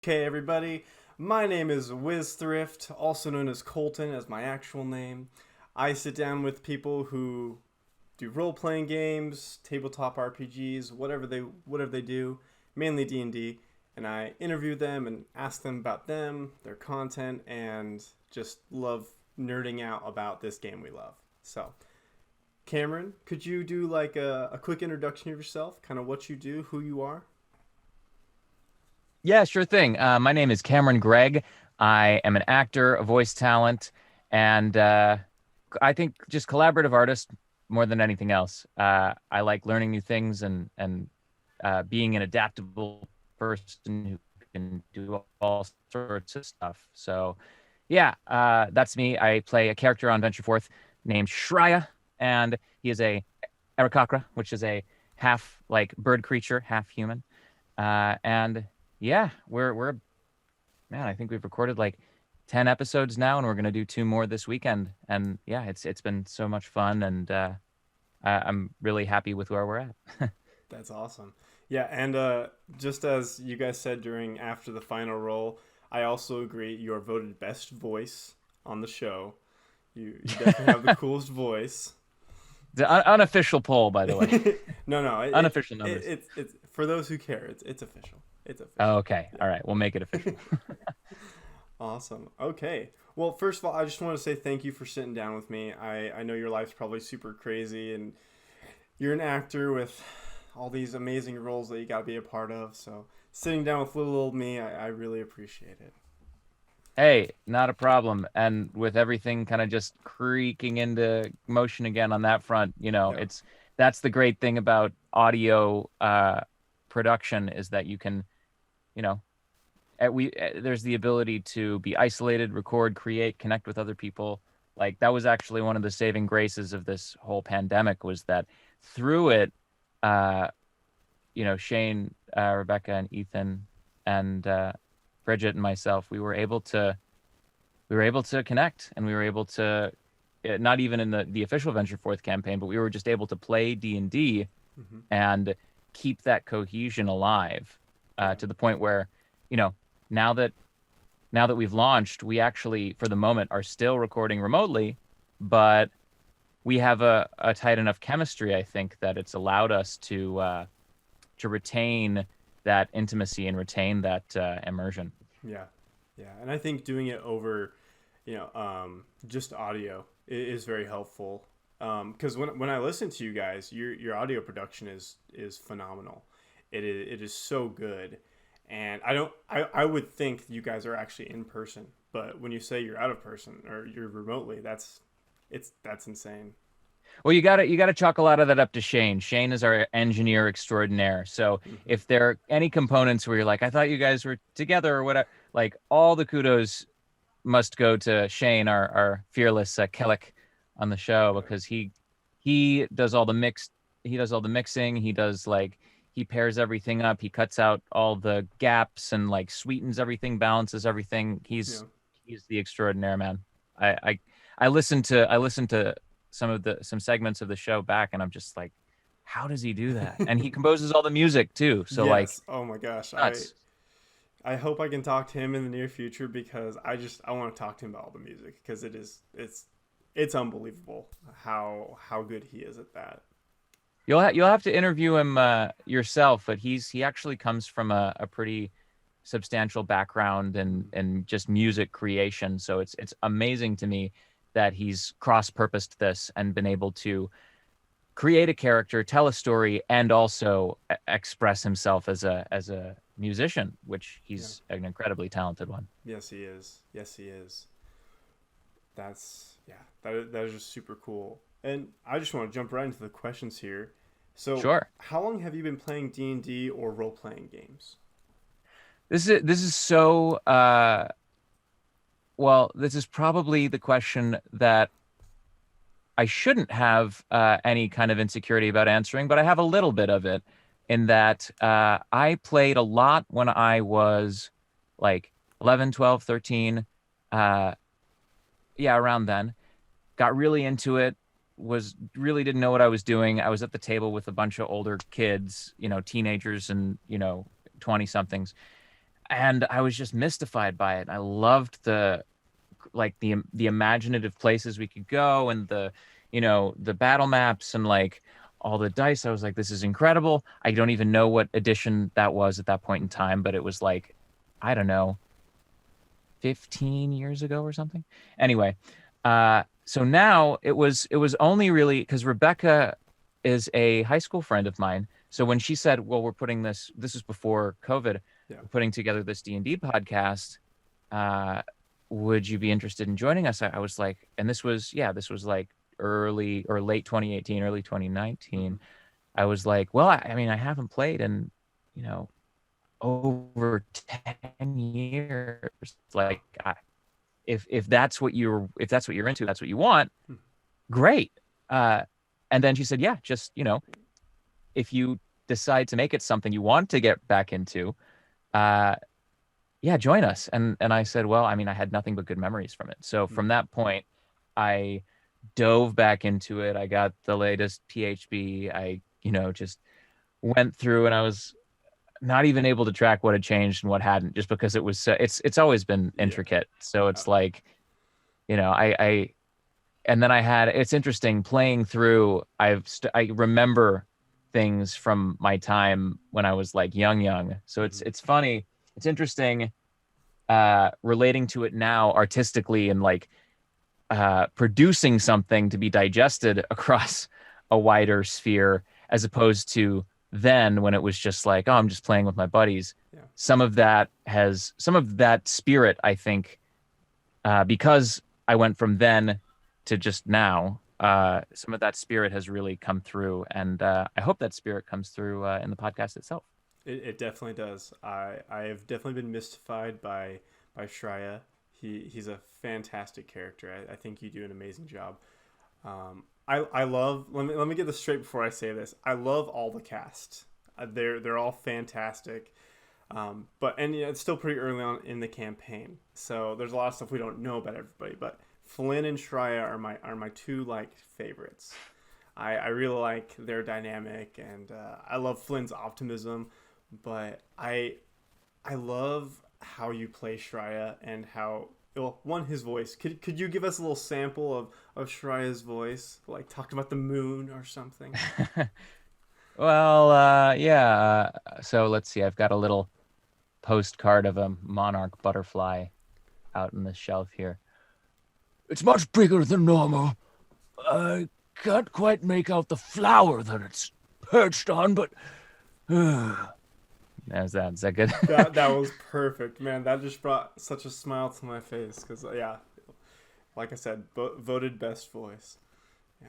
Okay, everybody, my name is WizThrift, also known as Colton as my actual name. I sit down with people who do role-playing games, tabletop RPGs, whatever they do, mainly D&D, and I interview them and ask them about them, their content, and just love nerding out about this game we love. So, Cameron, could you do like a quick introduction of yourself, kind of what you do, who you are? Yeah, sure thing. My name is Cameron Gregg. I am an actor, a voice talent, and I think just collaborative artist more than anything else. I like learning new things and being an adaptable person who can do all sorts of stuff. So, yeah, that's me. I play a character on Venture Forth named Shreya, and he is a Arakakra, which is a half like bird creature, half human. And yeah, we're man, I think we've recorded like 10 episodes now, and we're gonna do two more this weekend. And yeah, it's been so much fun, and I'm really happy with where we're at. That's awesome. Yeah, and just as you guys said during after the final roll, I also agree. You are voted best voice on the show. You definitely have the coolest voice. The unofficial poll, by the way. No, Unofficial numbers. it's for those who care. It's official. It's Oh, official. okay, all right, we'll make it official. Awesome. Okay. Well, first of all, I just want to say thank you for sitting down with me. I know your life's probably super crazy, and you're an actor with all these amazing roles that you got to be a part of. So sitting down with little old me, I really appreciate it. Hey, not a problem. And with everything kind of just creaking into motion again on that front, Yeah. it's that's the great thing about audio production is that you can, you know, there's the ability to be isolated, record, create, connect with other people. Like that was actually one of the saving graces of this whole pandemic was that through it, uh, Shane, Rebecca, and Ethan, and Bridget and myself, we were able to connect, and we were able to not even in the official Venture Forth campaign, but we were just able to play D&D Hmm. and keep that cohesion alive Yeah. to the point where, you know, now that now that we've launched, we actually, for the moment, are still recording remotely, but we have a tight enough chemistry, I think, that it's allowed us to retain that intimacy and retain that immersion. Yeah. Yeah. And I think doing it over, just audio is very helpful. Because when I listen to you guys, your audio production is phenomenal. It is so good, and I would think you guys are actually in person, but when you say you're out of person or you're remotely, that's insane. Well, you gotta chalk a lot of that up to Shane. Shane is our engineer extraordinaire. So Hmm. if there are any components where you're like, I thought you guys were together or whatever, like all the kudos must go to Shane, our fearless Kellic on the show Yeah. because he does all the mixing. He pairs everything up. He cuts out all the gaps and like sweetens everything, balances everything. Yeah. He's the extraordinaire man. I I, I listen to some segments of the show back, and I'm just like, how does he do that? And he composes all the music too. So like Yes. Oh my gosh. I nuts. I hope I can talk to him in the near future because I want to talk to him about all the music because it's unbelievable how good he is at that. You'll have to interview him yourself, but he actually comes from a pretty substantial background Mhm. and just music creation. So it's amazing to me that he's cross-purposed this and been able to create a character, tell a story, and also express himself as a musician, which Yeah. he's an incredibly talented one. Yes, he is. Yes, he is. That's yeah. That is just super cool. And I just want to jump right into the questions here. So, Sure. how long have you been playing D&D or role playing games? This is so well, this is probably the question that I shouldn't have any kind of insecurity about answering, but I have a little bit of it in that I played a lot when I was like 11, 12, 13. Uh, yeah, around then. Got really into it, was really didn't know what I was doing. I was at the table with a bunch of older kids, teenagers and, 20 somethings. and I was just mystified by it. I loved the imaginative places we could go, and the battle maps, and like all the dice. I was like, this is incredible. I don't even know what edition that was at that point in time, but it was like, I don't know, 15 years ago or something. Anyway, so now it was only really because Rebecca is a high school friend of mine. So when she said, well, we're putting this is before COVID, Yeah. we're putting together this D&D podcast, would you be interested in joining us? I was like, and this was like early or late 2018, early 2019. I was like, well, I mean, I haven't played in, over 10 years. Like, if that's what you're into, that's what you want, great. And then she said, yeah, just, if you decide to make it something you want to get back into, yeah, join us. And I said, well, I mean, I had nothing but good memories from it. So from that point, I dove back into it. I got the latest PHB. I, just went through, and I was not even able to track what had changed and what hadn't, just because it was so, it's always been intricate. So it's like, I and then it's interesting playing through. I remember things from my time when I was like young. So it's funny. It's interesting relating to it now artistically, and like producing something to be digested across a wider sphere, as opposed to then when it was just like, oh, I'm just playing with my buddies. Yeah. Some of that spirit, I think, because I went from then to just now, some of that spirit has really come through, and I hope that spirit comes through in the podcast itself. It definitely does. I have definitely been mystified by Shreya. He's a fantastic character. I think you do an amazing job. I love. Let me get this straight before I say this. I love all the cast. They're all fantastic. But it's still pretty early on in the campaign, so there's a lot of stuff we don't know about everybody. But Flynn and Shreya are my two like favorites. I really like their dynamic, and I love Flynn's optimism. But I love how you play Shreya, and how, well, his voice. Could you give us a little sample of Shreya's voice? Like, talk about the moon or something. Well, yeah. So let's see. I've got a little postcard of a monarch butterfly out on the shelf here. It's much bigger than normal. I can't quite make out the flower that it's perched on, but is that good? that was perfect, man. That just brought such a smile to my face, because like I said, voted best voice. Yeah,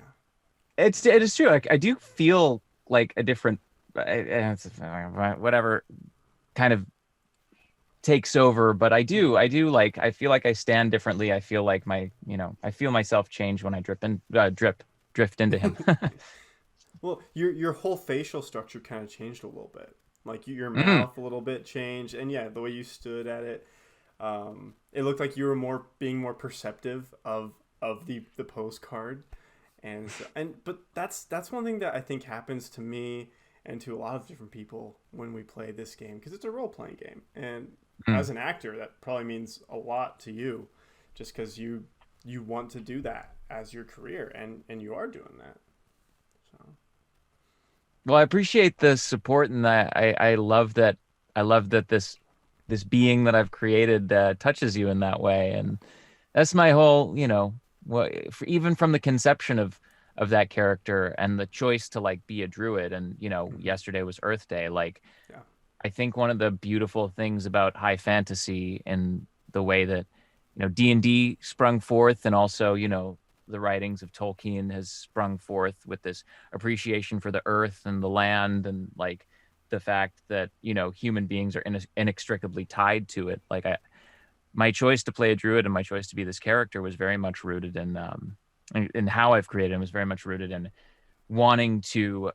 it is true. Like, I do feel like a different, whatever kind of takes over, but I do like, I feel like I stand differently. I feel like I feel myself change when I drift into him. Well, your whole facial structure kind of changed a little bit. Like, your mouth a little bit changed, and the way you stood at it, it looked like you were being more perceptive of the postcard, but that's one thing that I think happens to me and to a lot of different people when we play this game, because it's a role playing game, and as an actor, that probably means a lot to you, just because you want to do that as your career, and you are doing that. So. Well, I appreciate the support, and I love that. I love that this being that I've created touches you in that way, and that's my whole, even from the conception of that character and the choice to like be a druid, and yesterday was Earth Day. Like, I think one of the beautiful things about high fantasy, and the way that D&D sprung forth, and also the writings of Tolkien has sprung forth with this appreciation for the earth and the land, and like the fact that human beings are inextricably tied to it. Like, my choice to play a druid and my choice to be this character was very much rooted in how I've created him, was very much rooted in wanting to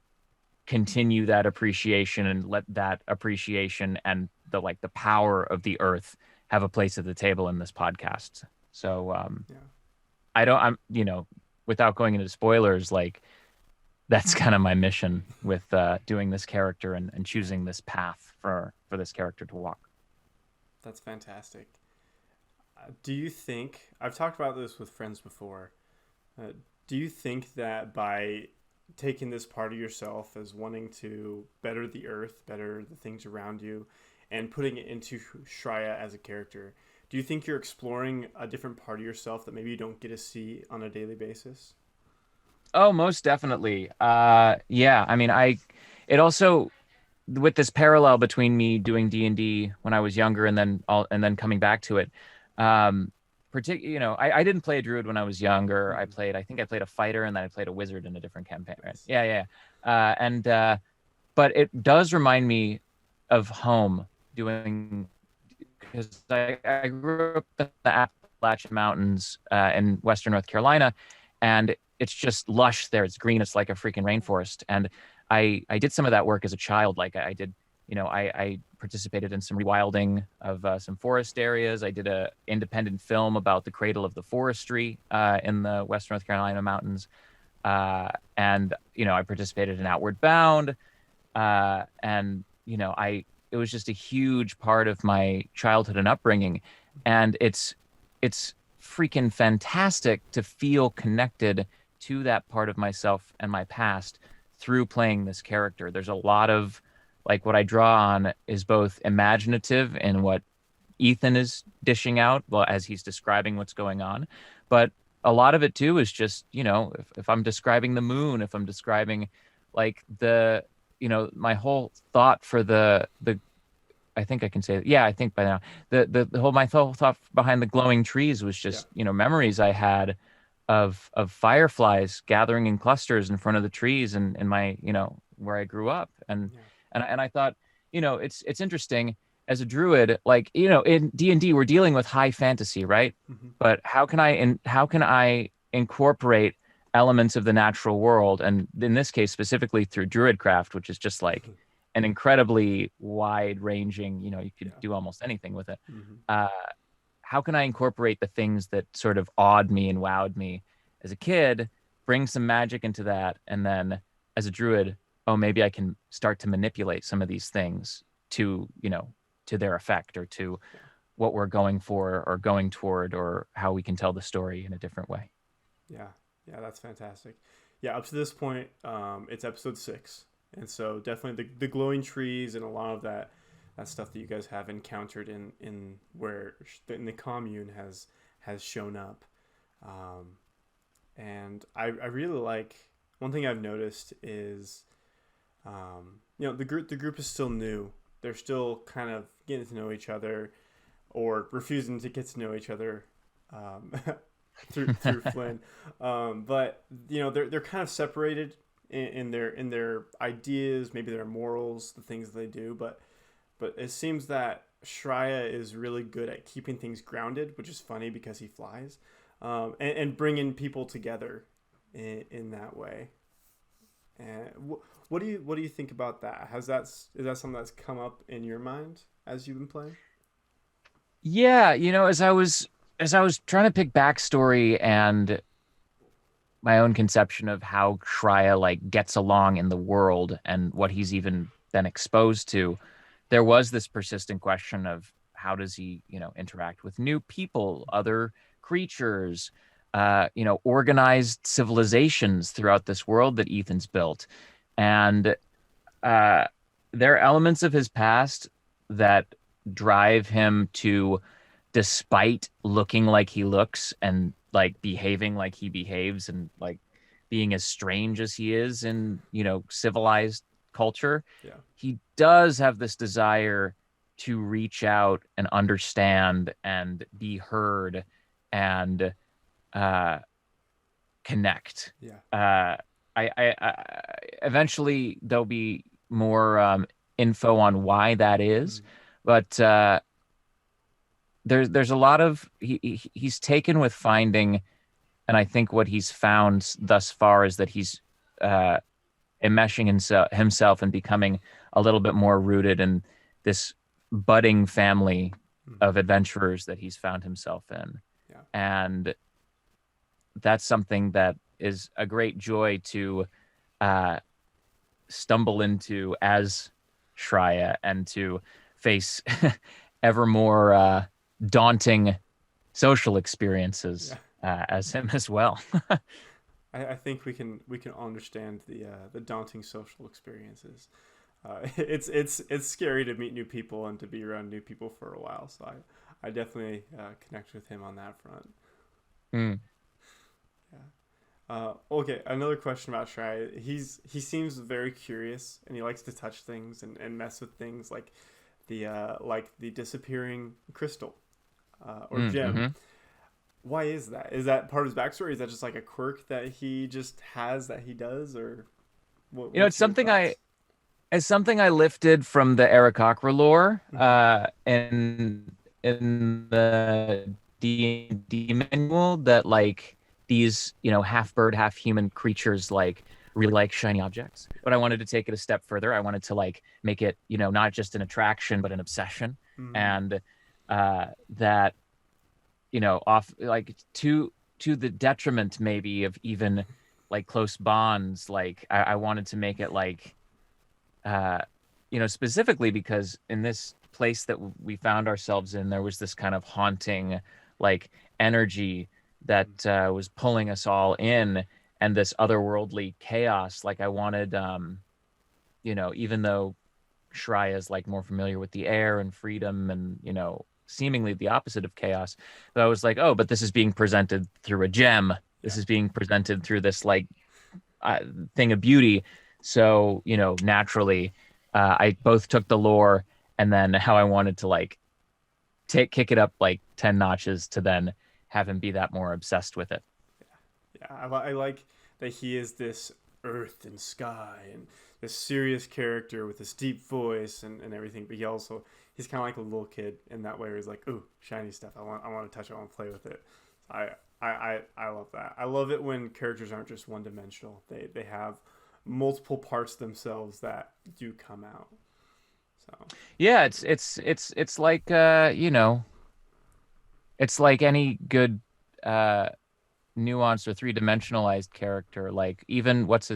continue that appreciation, and let that appreciation and the power of the earth have a place at the table in this podcast. So I'm without going into spoilers, like, that's kind of my mission with doing this character, and choosing this path for this character to walk. That's fantastic. Do you think, I've talked about this with friends before, uh, do you think that by taking this part of yourself as wanting to better the earth, better the things around you, and putting it into Shreya as a character, do you think you're exploring a different part of yourself that maybe you don't get to see on a daily basis? Oh, most definitely. Yeah. I mean, it also, with this parallel between me doing D&D when I was younger and then coming back to it. Um, I didn't play a druid when I was younger. Mm-hmm. I think I played a fighter and then I played a wizard in a different campaign. Right? Nice. Yeah, yeah. But it does remind me of home doing because I grew up in the Appalachian Mountains in Western North Carolina, and it's just lush there. It's green. It's like a freaking rainforest. And I did some of that work as a child. Like I did, I participated in some rewilding of some forest areas. I did a independent film about the cradle of the forestry in the Western North Carolina mountains. And, I participated in Outward Bound. And, it was just a huge part of my childhood and upbringing. And it's freaking fantastic to feel connected to that part of myself and my past through playing this character. There's a lot of like what I draw on is both imaginative in what Ethan is dishing out, well, as he's describing what's going on, but a lot of it too is just, if I'm describing the moon, if I'm describing like my whole thought for the I think I can say that. Yeah, I think by now the whole my thought behind the glowing trees was just memories I had of fireflies gathering in clusters in front of the trees and in my where I grew up and I thought it's interesting as a druid, like in D&D we're dealing with high fantasy, right? Mm-hmm. But how can I incorporate elements of the natural world, and in this case specifically through druidcraft, which is just like an incredibly wide ranging, you could do almost anything with it. Mm-hmm. How can I incorporate the things that sort of awed me and wowed me as a kid, bring some magic into that, and then as a druid, oh, maybe I can start to manipulate some of these things to, to their effect or to what we're going for or going toward or how we can tell the story in a different way. Yeah, yeah, that's fantastic. Yeah, up to this point, it's episode 6, and so definitely the glowing trees and a lot of that stuff that you guys have encountered in where in the commune has shown up, and I really like one thing I've noticed is, the group is still new. They're still kind of getting to know each other, or refusing to get to know each other. Through Flynn, but they're kind of separated in their ideas, maybe their morals, the things they do. But it seems that Shreya is really good at keeping things grounded, which is funny because he flies, and bringing people together in that way. And what do you think about that? Is that something that's come up in your mind as you've been playing? Yeah, as I was trying to pick backstory and my own conception of how Shreya like gets along in the world and what he's even been exposed to, there was this persistent question of how does he, interact with new people, other creatures, organized civilizations throughout this world that Ethan's built. And there are elements of his past that drive him to, despite looking like he looks and like behaving like he behaves and like being as strange as he is in, civilized culture, he does have this desire to reach out and understand and be heard and connect. I eventually there'll be more info on why that is, but there's a lot of he's taken with finding, and I think what he's found thus far is that he's enmeshing himself and becoming a little bit more rooted in this budding family of adventurers that he's found himself in. And that's something that is a great joy to stumble into as Shreya and to face ever more daunting social experiences as him as well. I think we can understand the daunting social experiences. It's scary to meet new people and to be around new people for a while. So I definitely connect with him on that front. Mm. Yeah. Okay, another question about Shy. He seems very curious and he likes to touch things and mess with things like the disappearing crystal or gem. Mm-hmm. Why is that? Is that part of his backstory? Is that just like a quirk that he just has that he does, or It's what's your something I thoughts? it's something I lifted from the Aarakocra lore, Hmm. in the D&D manual, that like these, half bird, half human creatures like really like shiny objects. But I wanted to take it a step further. I wanted to like make it, not just an attraction, but an obsession. Mm, And that, off like to the detriment maybe of even like close bonds. Like I wanted to make it like uh, specifically because in this place that we found ourselves in, there was this kind of haunting, like, energy that mm, was pulling us all in, and this otherworldly chaos. Like, I wanted, even though Shreya is like more familiar with the air and freedom and, seemingly the opposite of chaos, but I was like, oh, but this is being presented through a gem. yeah, This is being presented through this like uh, thing of beauty. So, naturally, I both took the lore and then how I wanted to like kick it up like 10 notches to then have him be that more obsessed with it. yeah. I like that he is this earth and sky and this serious character with this deep voice and everything. But he's kind of like a little kid in that way. Where he's like, ooh, shiny stuff. I want to touch it. I want to play with it. I love that. I love it when characters aren't just one dimensional. They have multiple parts themselves that do come out. So Yeah, it's like it's like any good uh nuanced or three-dimensionalized character. Like, even what's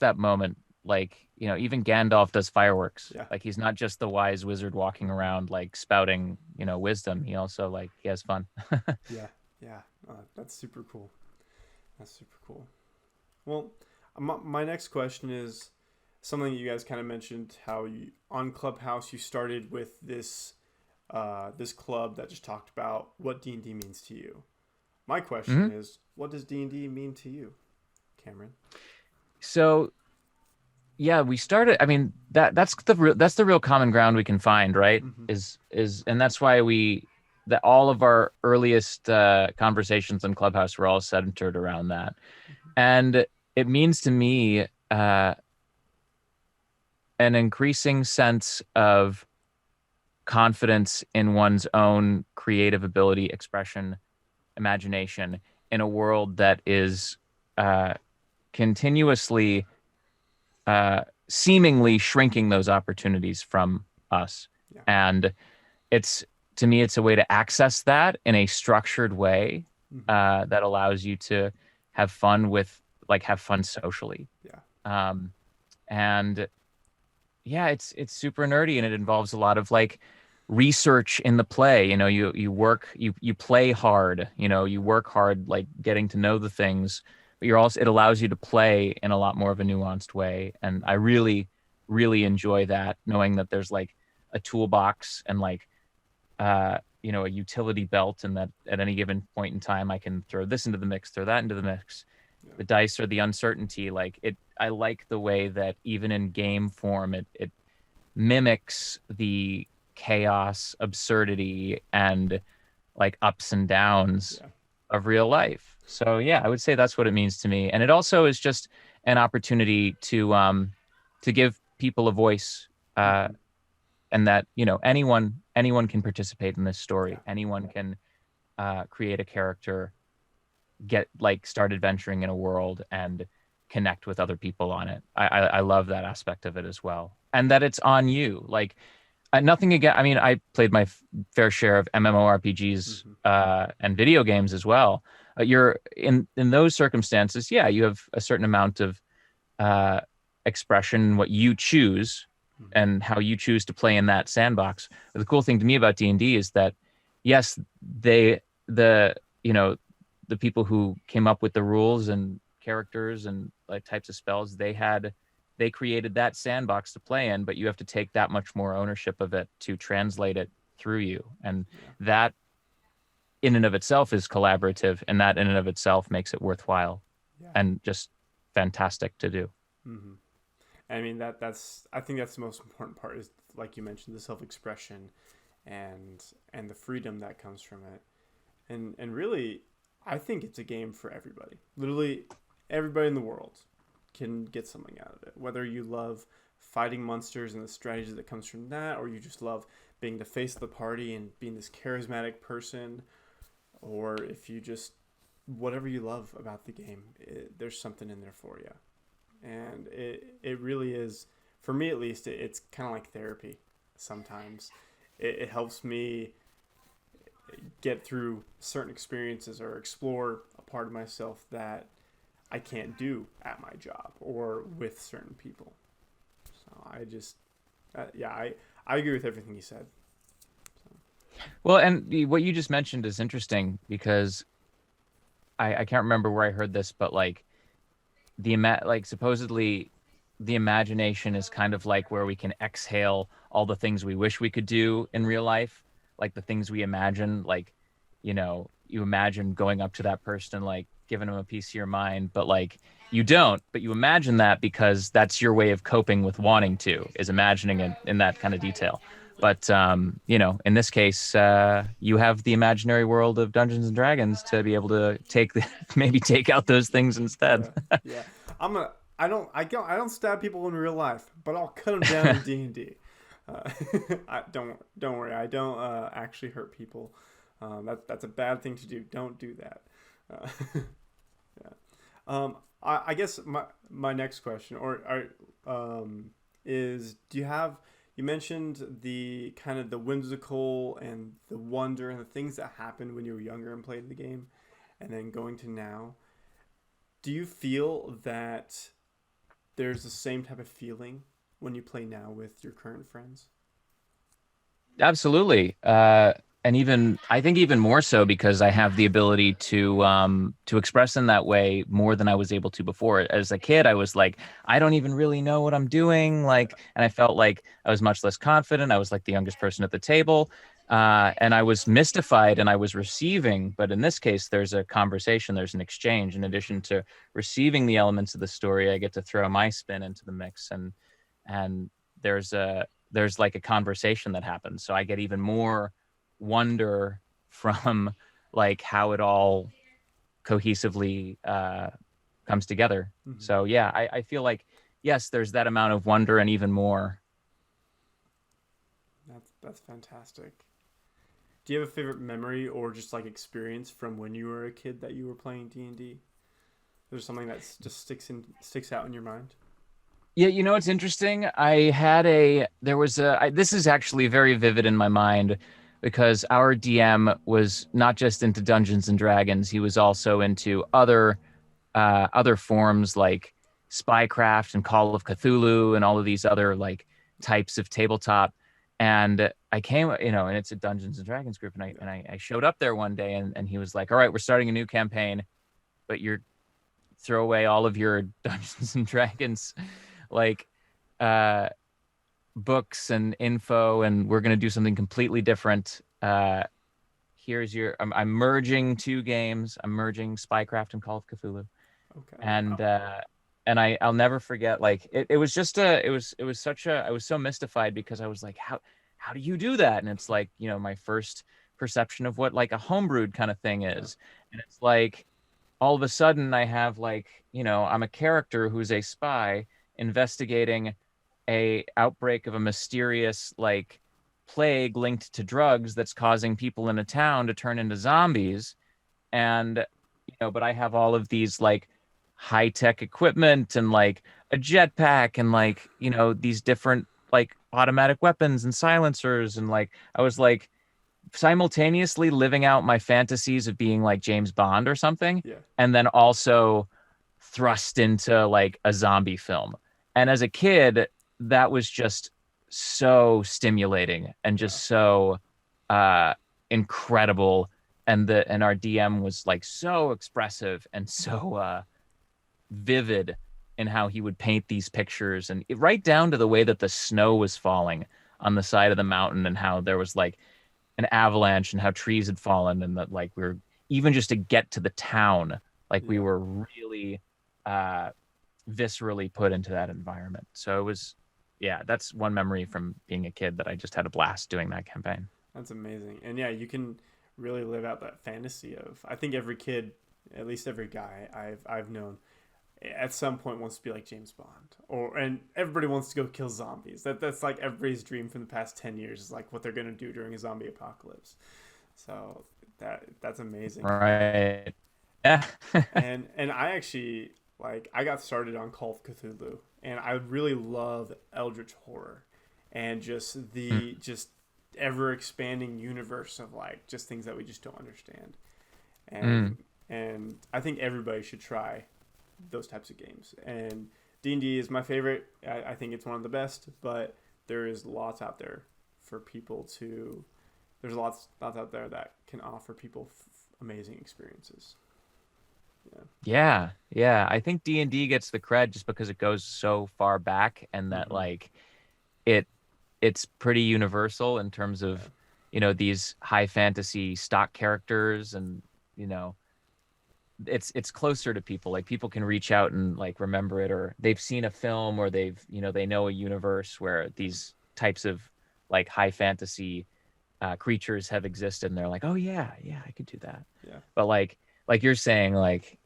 that moment? Like, even Gandalf does fireworks. yeah, Like, he's not just the wise wizard walking around like spouting, wisdom. He also like he has fun. yeah, yeah. That's super cool. That's super cool. Well, my next question is something you guys kind of mentioned how on Clubhouse you started with this club that just talked about what D&D means to you. My question Hmm. is, what does D&D mean to you, Cameron? So yeah, we started. I mean, that's the real common ground we can find, right? Mm-hmm. And that's why that all of our earliest conversations in Clubhouse were all centered around that. And it means to me an increasing sense of confidence in one's own creative ability, expression, imagination in a world that is uh, continuously seemingly shrinking those opportunities from us. Yeah. And it's to me, it's a way to access that in a structured way Mm-hmm. that allows you to have fun socially. Yeah. Um, and yeah, it's super nerdy and it involves a lot of like research in the play. You play hard, you work hard, like getting to know the things, but it allows you to play in a lot more of a nuanced way. And I really, really enjoy that, knowing that there's like a toolbox and like a utility belt, and that at any given point in time I can throw this into the mix, throw that into the mix. Yeah. The dice or the uncertainty, like it I like the way that even in game form it mimics the chaos, absurdity, and like ups and downs Yeah. of real life. So yeah, I would say that's what it means to me. And it also is just an opportunity to give people a voice, Mm-hmm. and that, anyone can participate in this Yeah. story. Anyone can create a character, get like start adventuring in a world and connect with other people on it. I love that aspect of it as well. And that it's on you. Like, nothing again. I mean, I played my fair share of MMORPGs Mm-hmm. and video games as well. You're in those circumstances, yeah, you have a certain amount of uh, expression, what you choose, and how you choose to play in that sandbox. But the cool thing to me about D&D is that, yes, the people who came up with the rules and characters and like types of spells, they created that sandbox to play in, but you have to take that much more ownership of it to translate it through you. And that in and of itself is collaborative, and that in and of itself makes it worthwhile and just fantastic to do. Mm-hmm. I mean, I think that's the most important part, is like you mentioned, the self-expression and the freedom that comes from it. And really, I think it's a game for everybody. Literally everybody in the world can get something out of it. Whether you love fighting monsters and the strategy that comes from that, or you just love being the face of the party and being this charismatic person, or if you just, whatever you love about the game, there's something in there for you. And it really is, for me at least, it's kind of like therapy sometimes. It helps me get through certain experiences or explore a part of myself that I can't do at my job or with certain people. So I just, I agree with everything you said. So. Well, and what you just mentioned is interesting because I can't remember where I heard this, but like supposedly the imagination is kind of like where we can exhale all the things we wish we could do in real life, like the things we imagine, like, you imagine going up to that person and like giving them a piece of your mind, but like you don't, but you imagine that because that's your way of coping with wanting to, is imagining it in that kind of detail. But in this case, you have the imaginary world of Dungeons and Dragons to be able to maybe take out those things instead. Yeah. I don't stab people in real life, but I'll cut them down in D&D. Don't worry. I don't actually hurt people. That's a bad thing to do. Don't do that. I guess my next question is, you mentioned the kind of the whimsical and the wonder and the things that happened when you were younger and played the game, and then going to now. Do you feel that there's the same type of feeling when you play now with your current friends? Absolutely. And I think even more so because I have the ability to express in that way more than I was able to before. As a kid, I was like, I don't even really know what I'm doing. And I felt like I was much less confident. I was like the youngest person at the table. And I was mystified and I was receiving. But in this case, there's a conversation, there's an exchange. In addition to receiving the elements of the story, I get to throw my spin into the mix. And there's like a conversation that happens. So I get even more wonder from like how it all cohesively comes together. Mm-hmm. So yeah, I feel like, yes, there's that amount of wonder and even more. That's fantastic. Do you have a favorite memory or just like experience from when you were a kid that you were playing D&D? There's something that just sticks out in your mind? Yeah, it's interesting. This is actually very vivid in my mind because our DM was not just into Dungeons and Dragons. He was also into other forms like Spycraft and Call of Cthulhu and all of these other like types of tabletop. And I came, and it's a Dungeons and Dragons group. And I showed up there one day and he was like, all right, we're starting a new campaign, but throw away all of your Dungeons and Dragons like books and info, and we're going to do something completely different. Here's I'm merging two games. I'm merging Spycraft and Call of Cthulhu. Okay. And I'll never forget, like it was I was so mystified because I was like, how do you do that? And it's like, my first perception of what like a homebrewed kind of thing is. Yeah. And it's like, all of a sudden I have like, I'm a character who's a spy investigating a outbreak of a mysterious like plague linked to drugs that's causing people in a town to turn into zombies. And, but I have all of these like high-tech equipment and like a jetpack and like, these different like automatic weapons and silencers. And like, I was like simultaneously living out my fantasies of being like James Bond or something. Yeah. And then also thrust into like a zombie film. And as a kid, that was just so stimulating and Yeah. just so uh incredible, and our DM was like so expressive and so vivid in how he would paint these pictures, and right down to the way that the snow was falling on the side of the mountain, and how there was like an avalanche, and how trees had fallen, and that like we were, even just to get to the town, like we Yeah. were really uh viscerally put into that environment. So it was, yeah, that's one memory from being a kid that I just had a blast doing that campaign. That's amazing. And yeah, you can really live out that fantasy of, I think every kid, at least every guy I've known, at some point wants to be like James Bond, or and everybody wants to go kill zombies. That's like everybody's dream from the past 10 years, is like what they're going to do during a zombie apocalypse. So that's amazing. Right. Yeah. And I actually, like, I got started on Call of Cthulhu, and I really love eldritch horror and just the just ever expanding universe of like just things that we just don't understand. Mm. And I think everybody should try those types of games. And D&D is my favorite. I think it's one of the best, but there is lots out there for people to. There's lots out there that can offer people amazing experiences. Yeah. Yeah, yeah. I think D&D gets the cred just because it goes so far back, and that Mm-hmm. like it it's pretty universal in terms Yeah. of, these high fantasy stock characters, and you know, it's closer to people. Like people can reach out and like remember it, or they've seen a film, or they know a universe where these types of like high fantasy creatures have existed, and they're like, oh yeah, yeah, I could do that. Yeah. But like you're saying, like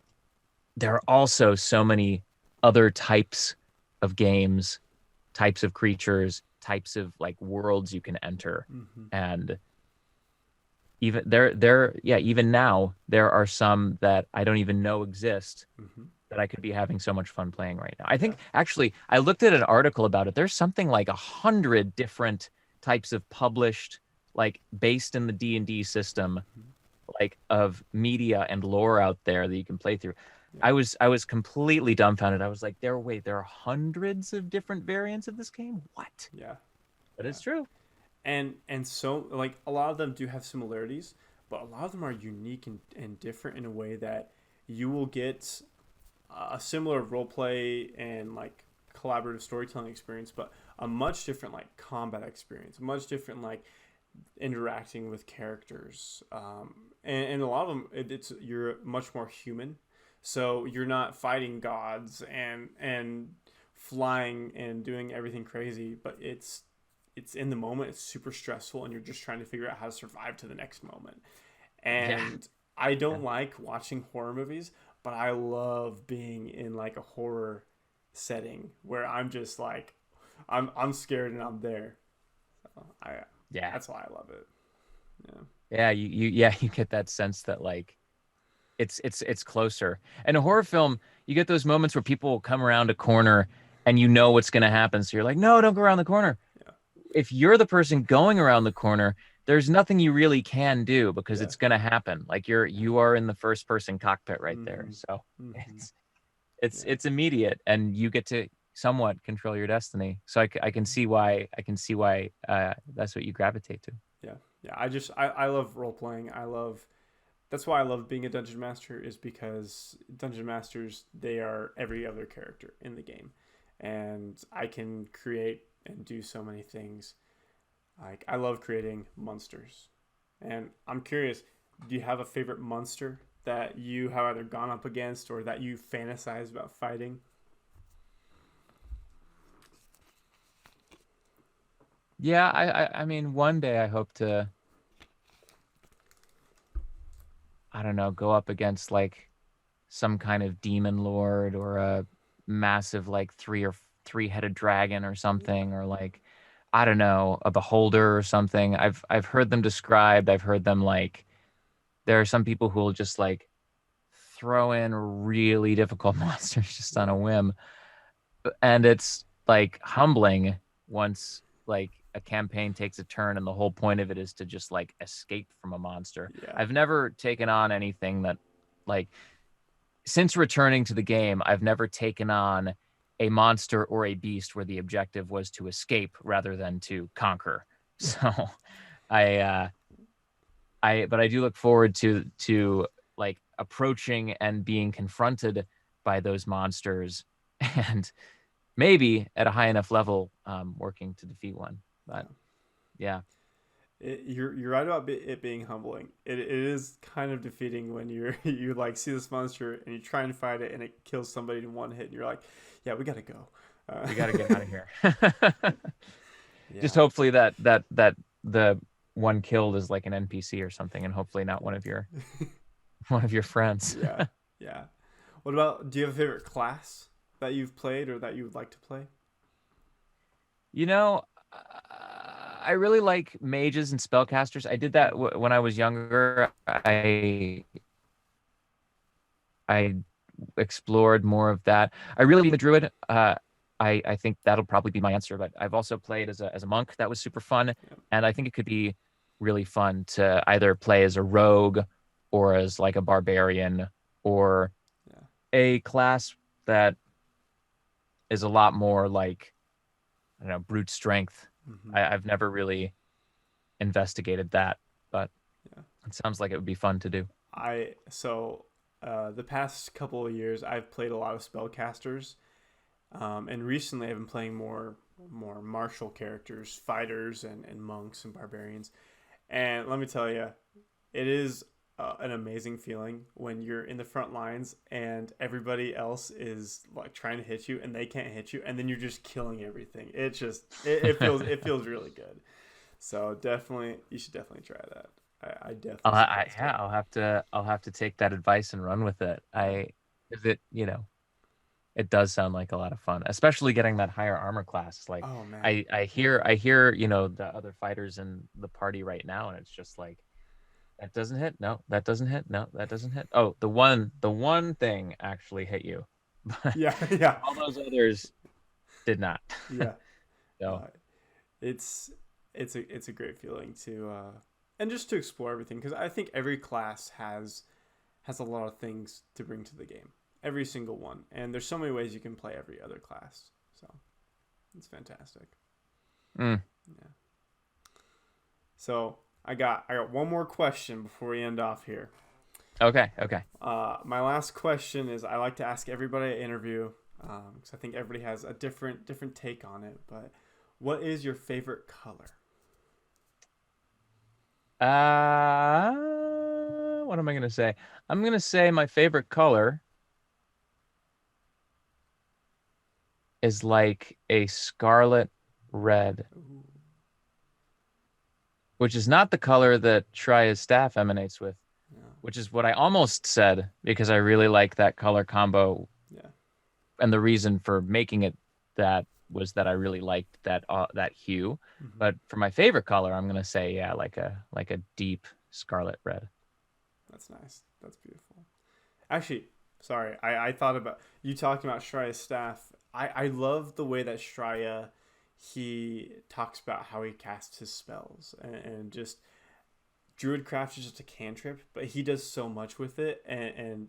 there are also so many other types of games, types of creatures, types of like worlds you can enter. Mm-hmm. And even there, yeah, even now there are some that I don't even know exist Mm-hmm. that I could be having so much fun playing right now. I Yeah. think actually I looked at an article about it. There's something like 100 different types of published, like based in the D&D system, Mm-hmm. like of media and lore out there that you can play through. Yeah. I was completely dumbfounded. I was like, there are hundreds of different variants of this game? What? Yeah. But Yeah. it's true. And so like a lot of them do have similarities, but a lot of them are unique and different in a way that you will get a similar role play and like collaborative storytelling experience, but a much different like combat experience, much different like interacting with characters, and a lot of them it's you're much more human, so you're not fighting gods and flying and doing everything crazy, but it's in the moment, it's super stressful, and you're just trying to figure out how to survive to the next moment. Yeah. And I Yeah. don't like watching horror movies, but I love being in like a horror setting where I'm just like I'm scared and I'm there. So I Yeah. that's why I love it. Yeah. Yeah, you get that sense that like it's closer. In a horror film, you get those moments where people will come around a corner and you know what's going to happen. So you're like, "No, don't go around the corner." Yeah. If you're the person going around the corner, there's nothing you really can do because Yeah. it's going to happen. Like Yeah. you are in the first person cockpit right there. Mm-hmm. So Mm-hmm. it's it's Yeah. it's immediate, and you get to somewhat control your destiny. So I can see why that's what you gravitate to. Yeah. Yeah. I love role playing. I love That's why I love being a dungeon master, is because dungeon masters, they are every other character in the game, and I can create and do so many things. Like I love creating monsters, and I'm curious, do you have a favorite monster that you have either gone up against or that you fantasize about fighting? Yeah, I mean, one day I hope to, I don't know, go up against like some kind of demon lord, or a massive like three-headed dragon or something, or like, I don't know, a beholder or something. I've heard them described. I've heard them like, there are some people who will just like throw in really difficult monsters just on Yeah, a whim, and it's like humbling once like a campaign takes a turn and the whole point of it is to just like escape from a monster. yeah, I've never taken on anything that, like, since returning to the game, I've never taken on a monster or a beast where the objective was to escape rather than to conquer. So I but I do look forward to like approaching and being confronted by those monsters and maybe at a high enough level working to defeat one. But yeah. You're right about it being humbling. It is kind of defeating when you like see this monster and you try and fight it and it kills somebody in one hit and you're like, yeah, we gotta go. We got to get out of here. Yeah. Just hopefully that the one killed is like an NPC or something, and hopefully not one of your friends. Yeah, yeah. What about? Do you have a favorite class that you've played or that you would like to play? You know, I really like mages and spellcasters. I did that when I was younger. I explored more of that. I really like the druid. I think that'll probably be my answer. But I've also played as a monk. That was super fun, and I think it could be really fun to either play as a rogue or as like a barbarian or a class that is a lot more like, I don't know, brute strength. Mm-hmm. I've never really investigated that, but it sounds like it would be fun to do. The past couple of years, I've played a lot of spellcasters, and recently I've been playing more martial characters, fighters, and monks and barbarians. And let me tell you, it is an amazing feeling when you're in the front lines and everybody else is like trying to hit you and they can't hit you, and then you're just killing everything. It feels really good. So you should definitely try that. I definitely. I'll have to take that advice and run with it. It does sound like a lot of fun, especially getting that higher armor class. Like, oh man, I hear the other fighters in the party right now, and it's just like, that doesn't hit. No, that doesn't hit. No, that doesn't hit. Oh, the one thing actually hit you. Yeah. All those others did not. Yeah. So it's a great feeling to and just to explore everything, because I think every class has a lot of things to bring to the game. Every single one, and there's so many ways you can play every other class. So it's fantastic. Yeah. So I got one more question before we end off here. Okay. My last question is, I like to ask everybody I interview, because I think everybody has a different take on it. But what is your favorite color? What am I gonna say? I'm gonna say my favorite color is like a scarlet red. Ooh. Which is not the color that Shriya's staff emanates with, which is what I almost said, because I really like that color combo. Yeah. And the reason for making it that was that I really liked that hue. Mm-hmm. But for my favorite color, I'm gonna say like a deep scarlet red. That's nice. That's beautiful. Actually, sorry, I thought about you talking about Shriya's staff. I love the way that Shriya, he talks about how he casts his spells, and just Druidcraft is just a cantrip, but he does so much with it, and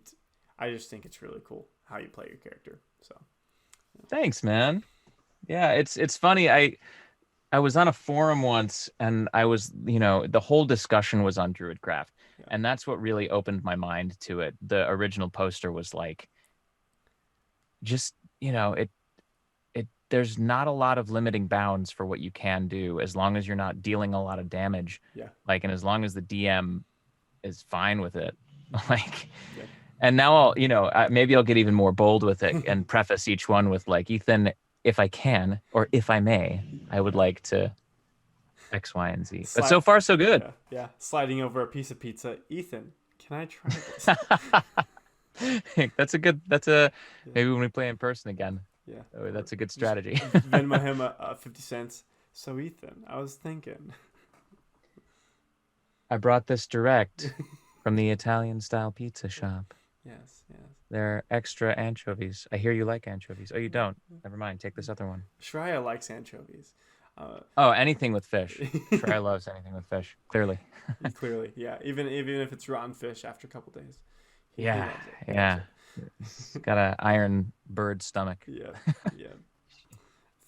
I just think it's really cool how you play your character. So thanks, man. Yeah, it's funny. I was on a forum once, and I was, the whole discussion was on Druidcraft, and that's what really opened my mind to it. The original poster was like, just, there's not a lot of limiting bounds for what you can do, as long as you're not dealing a lot of damage. Yeah. Like, and as long as the DM is fine with it, like, and now maybe I'll get even more bold with it and preface each one with like, Ethan, if I can, or if I may, I would like to X, Y, and Z. But so far, so good. Yeah. Sliding over a piece of pizza. Ethan, can I try this? Maybe when we play in person again. Yeah. Oh, that's a good strategy. Venmo him 50 cents. So Ethan, I was thinking. I brought this direct from the Italian style pizza shop. Yes. They're extra anchovies. I hear you like anchovies. Oh, you don't? Never mind. Take this other one. Shriya likes anchovies. Anything with fish. Shriya loves anything with fish. Clearly. Clearly, yeah. Even if it's rotten fish after a couple days. Yeah. He's got an iron bird stomach. Yeah, yeah.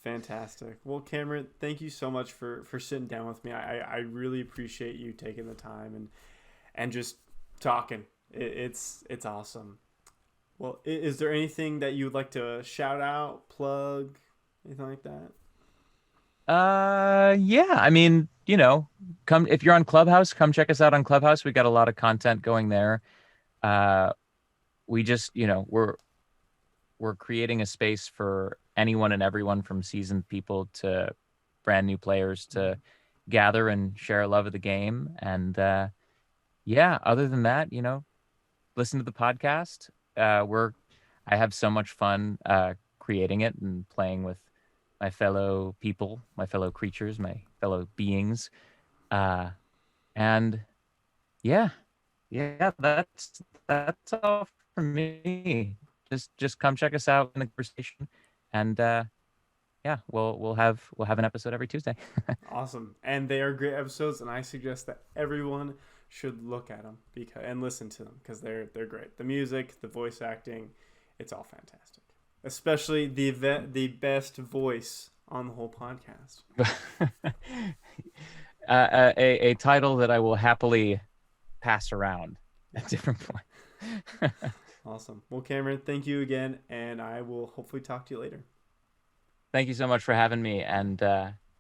Fantastic. Well, Cameron, thank you so much for sitting down with me. I really appreciate you taking the time and just talking. It's awesome. Well, is there anything that you would like to shout out, plug, anything like that? Yeah. I mean, come if you're on Clubhouse, come check us out on Clubhouse. We got a lot of content going there. Uh, we just, we're creating a space for anyone and everyone from seasoned people to brand new players to gather and share a love of the game. And yeah, other than that, listen to the podcast. I have so much fun creating it and playing with my fellow people, my fellow creatures, my fellow beings. Uh, and yeah, yeah, that's all for me. Just come check us out in the conversation, and yeah, we'll have an episode every Tuesday. Awesome. And they are great episodes, and I suggest that everyone should look at them and listen to them because they're great. The music, the voice acting, it's all fantastic. Especially the best voice on the whole podcast. A title that I will happily pass around at different points. Awesome. Well, Cameron, thank you again, and I will hopefully talk to you later. Thank you so much for having me, and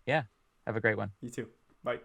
yeah, have a great one. You too. Bye.